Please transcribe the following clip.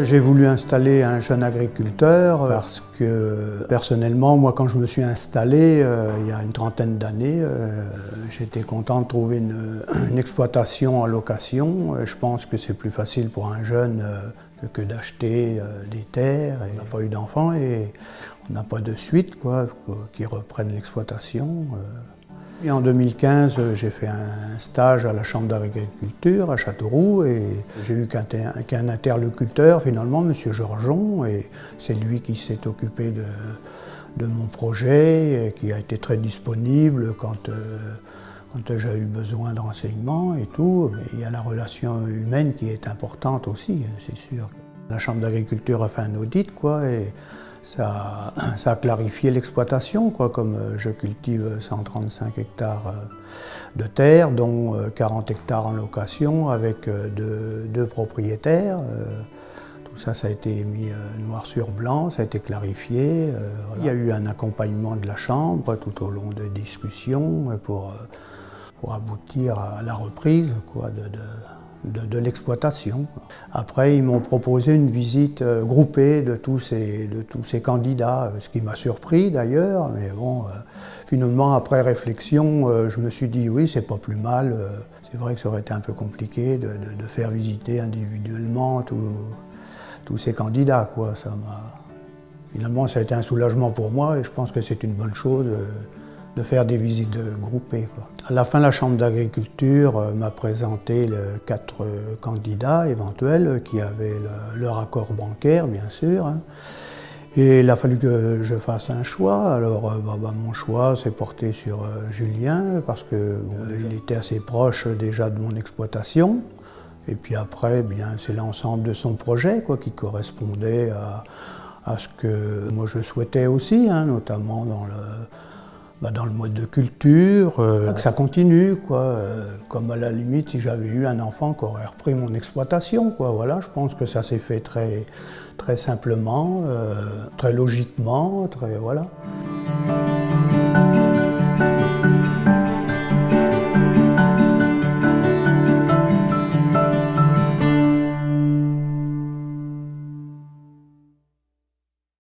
J'ai voulu installer un jeune agriculteur parce que personnellement, moi quand je me suis installé il y a une trentaine d'années, j'étais content de trouver une exploitation en location. Je pense que c'est plus facile pour un jeune que d'acheter des terres. On n'a pas eu d'enfants et on n'a pas de suite qui reprennent l'exploitation. Et en 2015, j'ai fait un stage à la Chambre d'agriculture à Châteauroux et j'ai eu qu'un interlocuteur finalement, M. Georgeon, et c'est lui qui s'est occupé de mon projet et qui a été très disponible quand j'ai eu besoin de renseignements et tout. Mais il y a la relation humaine qui est importante aussi, c'est sûr. La Chambre d'agriculture a fait un audit et ça a clarifié l'exploitation, comme je cultive 135 hectares de terre, dont 40 hectares en location avec deux propriétaires. Tout ça, ça a été mis noir sur blanc, ça a été clarifié. Voilà. Il y a eu un accompagnement de la Chambre tout au long des discussions pour aboutir à la reprise de l'exploitation. Après, ils m'ont proposé une visite groupée de tous ces candidats, ce qui m'a surpris d'ailleurs, mais bon, finalement, après réflexion, je me suis dit oui, c'est pas plus mal. C'est vrai que ça aurait été un peu compliqué de faire visiter individuellement tous ces candidats, Finalement, ça a été un soulagement pour moi et je pense que c'est une bonne chose de faire des visites groupées. À la fin, la Chambre d'agriculture m'a présenté 4 candidats éventuels qui avaient leur accord bancaire, bien sûr. Et il a fallu que je fasse un choix. Alors, mon choix s'est porté sur Julien parce qu'il était assez proche déjà de mon exploitation. Et puis après, c'est l'ensemble de son projet qui correspondait à ce que moi je souhaitais aussi, notamment dans le mode de culture, que ça continue, comme à la limite si j'avais eu un enfant qui aurait repris mon exploitation, Voilà, je pense que ça s'est fait très, très simplement, très logiquement, voilà.